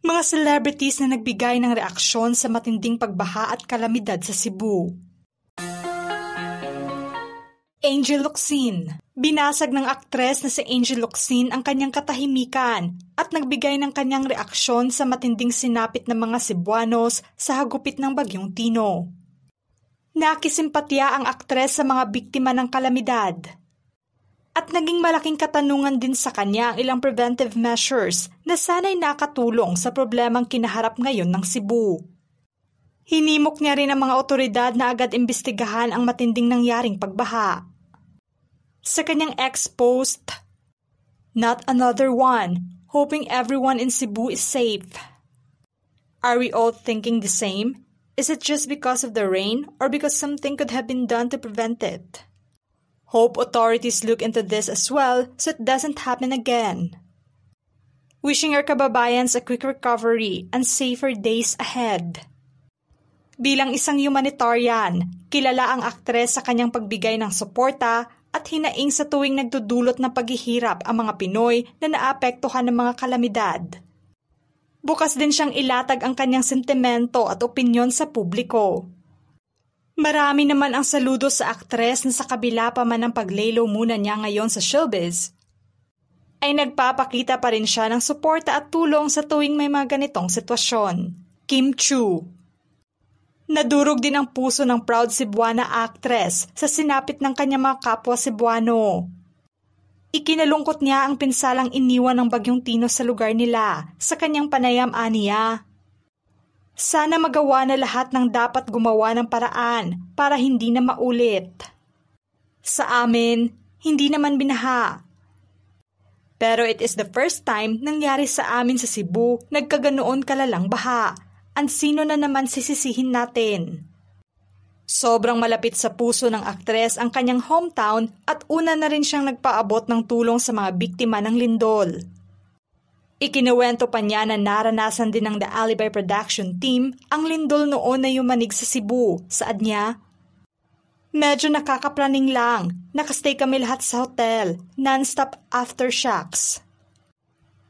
Mga celebrities na nagbigay ng reaksyon sa matinding pagbaha at kalamidad sa Cebu. Angel Locsin. Binasag ng aktres na si Angel Locsin ang kanyang katahimikan at nagbigay ng kanyang reaksyon sa matinding sinapit ng mga Cebuanos sa hagupit ng Bagyong Tino. Nakisimpatya ang aktres sa mga biktima ng kalamidad. At naging malaking katanungan din sa kanya ang ilang preventive measures na sana'y nakatulong sa problemang kinaharap ngayon ng Cebu. Hinimok niya rin ang mga otoridad na agad imbestigahan ang matinding nangyaring pagbaha. Sa kanyang ex-post, "Not another one, hoping everyone in Cebu is safe." Are we all thinking the same? Is it just because of the rain or because something could have been done to prevent it? Hope authorities look into this as well so it doesn't happen again. Wishing our kababayans a quick recovery and safer days ahead. Bilang isang humanitarian, kilala ang aktres sa kanyang pagbigay ng suporta at hinaing sa tuwing nagdudulot ng paghihirap ang mga Pinoy na naapektuhan ng mga kalamidad. Bukas din siyang ilatag ang kanyang sentimento at opinyon sa publiko. Marami naman ang saludo sa aktres na sa kabila pa man ang paglaylo muna niya ngayon sa showbiz, ay nagpapakita pa rin siya ng suporta at tulong sa tuwing may mga ganitong sitwasyon. Kim Chiu. Nadurog din ang puso ng proud Cebuana actress sa sinapit ng kanyang mga kapwa Cebuano. Ikinalungkot niya ang pinsalang iniwan ng Bagyong Tino sa lugar nila sa kanyang panayam aniya. Sana magawa na lahat ng dapat gumawa ng paraan para hindi na maulit. Sa amin, hindi naman binaha. Pero it is the first time nangyari sa amin sa Cebu nagkaganoon kalalang baha. Sino na naman sisisihin natin? Sobrang malapit sa puso ng aktres ang kanyang hometown at una na rin siyang nagpaabot ng tulong sa mga biktima ng lindol. Ikinuwento pa niya na naranasan din ng The Alibay Production Team ang lindol noon na yumanig sa Cebu. Saad niya, "Medyo nakakapraning lang. Nakastay kami lahat sa hotel. Non-stop aftershocks.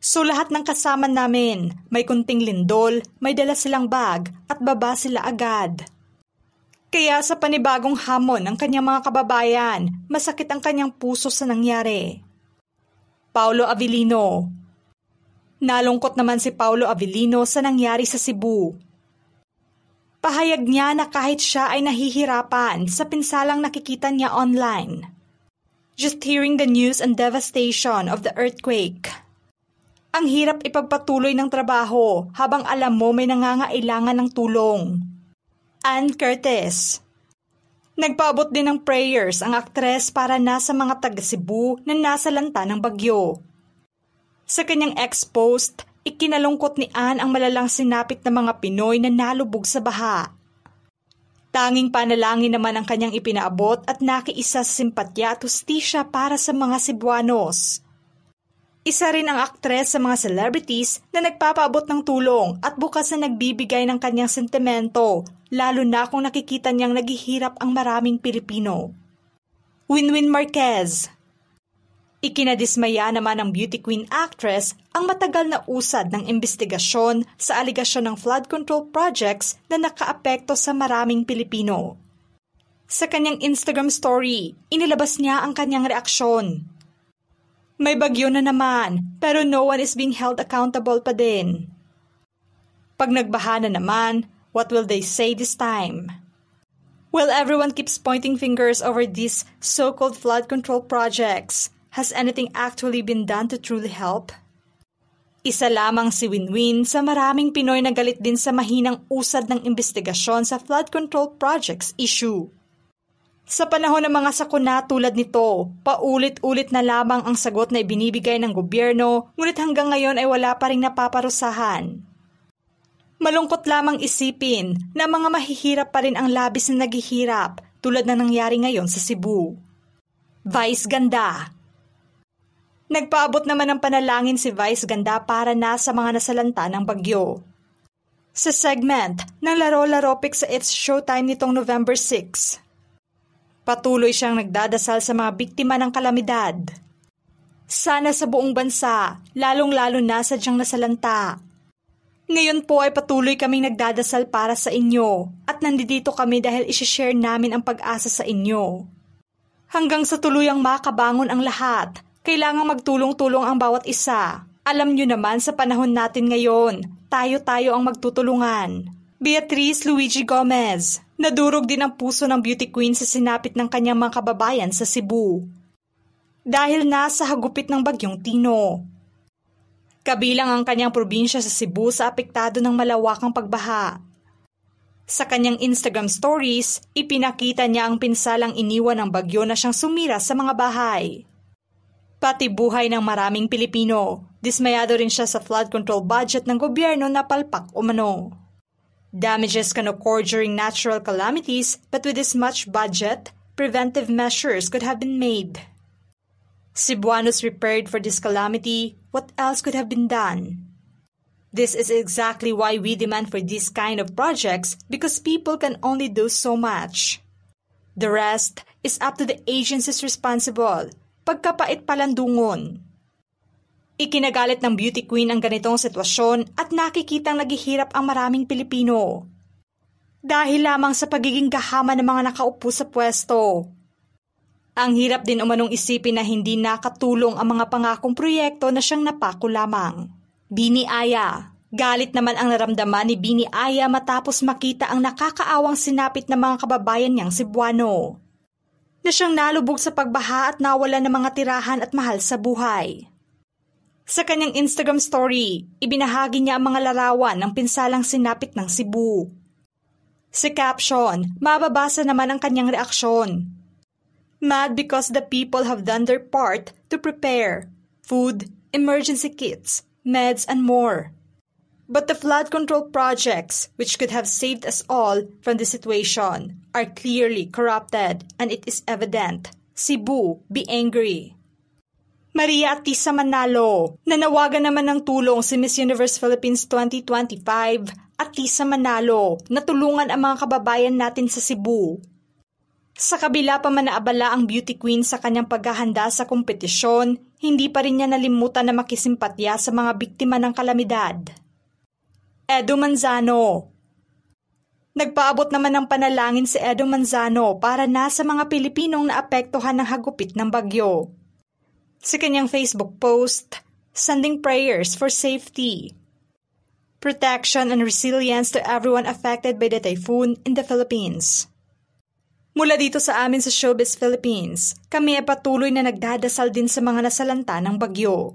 So lahat ng kasama namin, may kunting lindol, may dala silang bag at baba sila agad. Kaya sa panibagong hamon ng kanyang mga kababayan, masakit ang kanyang puso sa nangyari." Paulo Avellino. Nalungkot naman si Paulo Avellino sa nangyari sa Cebu. Pahayag niya na kahit siya ay nahihirapan sa pinsalang nakikita niya online. Just hearing the news and devastation of the earthquake. Ang hirap ipagpatuloy ng trabaho habang alam mo may nangangailangan ng tulong. Ann Curtis. Nagpaabot din ng prayers ang aktres para nasa mga taga Cebu na nasa lanta ng bagyo. Sa kanyang ex-post, ikinalungkot ni Ann ang malalang sinapit ng mga Pinoy na nalubog sa baha. Tanging panalangin naman ang kanyang ipinaabot at nakiisa sa simpatya at hustisya para sa mga Cebuanos. Isa rin ang aktres sa mga celebrities na nagpapaabot ng tulong at bukas na nagbibigay ng kanyang sentimento, lalo na kung nakikita niyang naghihirap ang maraming Pilipino. Winwin Marquez. Ikinadismaya naman ng beauty queen actress ang matagal na usad ng imbestigasyon sa aligasyon ng flood control projects na nakaapekto sa maraming Pilipino. Sa kanyang Instagram story, inilabas niya ang kanyang reaksyon. May bagyo na naman, pero no one is being held accountable pa din. Pag nagbaha na naman, what will they say this time? Well, everyone keeps pointing fingers over these so-called flood control projects. Has anything actually been done to truly help? Isa lamang si Winwin sa maraming Pinoy na galit din sa mahinang usad ng investigasyon sa flood control projects issue. Sa panahon ng mga sakuna tulad nito, paulit-ulit na lamang ang sagot na ibinibigay ng gobyerno, ngunit hanggang ngayon ay wala pa ring napaparusahan. Malungkot lamang isipin na mga mahihirap pa rin ang labis na naghihirap tulad na nangyari ngayon sa Cebu. Vice Ganda. Nagpaabot naman ng panalangin si Vice Ganda para na sa mga nasalanta ng bagyo. Sa segment ng Laro-Laro Pick sa It's Showtime nitong November 6, patuloy siyang nagdadasal sa mga biktima ng kalamidad. Sana sa buong bansa, lalong-lalo na sa diyang nasalanta, Ngayon po ay patuloy kaming nagdadasal para sa inyo at nandito kami dahil isishare namin ang pag-asa sa inyo. Hanggang sa tuluyang makabangon ang lahat, kailangang magtulong-tulong ang bawat isa. Alam nyo naman sa panahon natin ngayon, tayo-tayo ang magtutulungan. Beatrice Luigi Gomez, nadurog din ang puso ng beauty queen sa sinapit ng kanyang mga kababayan sa Cebu. Dahil nasa hagupit ng bagyong Tino. Kabilang ang kanyang probinsya sa Cebu sa apektado ng malawakang pagbaha. Sa kanyang Instagram stories, ipinakita niya ang pinsalang iniwan ng bagyo na siyang sumira sa mga bahay. Pati buhay ng maraming Pilipino, dismayado rin siya sa flood control budget ng gobyerno na palpak umano. Damages can occur during natural calamities, but with this much budget, preventive measures could have been made. Cebuanos prepared for this calamity, what else could have been done? This is exactly why we demand for this kind of projects because people can only do so much. The rest is up to the agencies responsible. Pagkapait palandungon. Ikinagalit ng beauty queen ang ganitong sitwasyon at nakikitang naghihirap ang maraming Pilipino. Dahil lamang sa pagiging gahama ng mga nakaupo sa pwesto. Ang hirap din umanong isipin na hindi nakatulong ang mga pangakong proyekto na siyang napako lamang. Bini Aya. Galit naman ang naramdaman ni Bini Aya matapos makita ang nakakaawang sinapit ng mga kababayan niyang Cebuano. Na siyang nalubog sa pagbaha at nawala ng mga tirahan at mahal sa buhay. Sa kanyang Instagram story, ibinahagi niya ang mga larawan ng pinsalang sinapit ng Cebu. Sa caption, mababasa naman ang kanyang reaksyon. Mad because the people have done their part to prepare food, emergency kits, meds, and more. But the flood control projects, which could have saved us all from the situation, are clearly corrupted and it is evident. Cebu, be angry. Maria Atisa Manalo, nanawagan naman ng tulong si Miss Universe Philippines 2025 Atisa Manalo na tulungan ang mga kababayan natin sa Cebu. Sa kabila pa man naabala ang beauty queen sa kanyang paghahanda sa kompetisyon, hindi pa rin niya nalimutan na makisimpatya sa mga biktima ng kalamidad. Edo Manzano. Nagpaabot naman ng panalangin si Edo Manzano para nasa mga Pilipinong naapektuhan ng hagupit ng bagyo. Sa kanyang Facebook post, sending prayers for safety, protection and resilience to everyone affected by the typhoon in the Philippines. Mula dito sa amin sa Showbiz Philippines, kami ay patuloy na nagdadasal din sa mga nasalanta ng bagyo.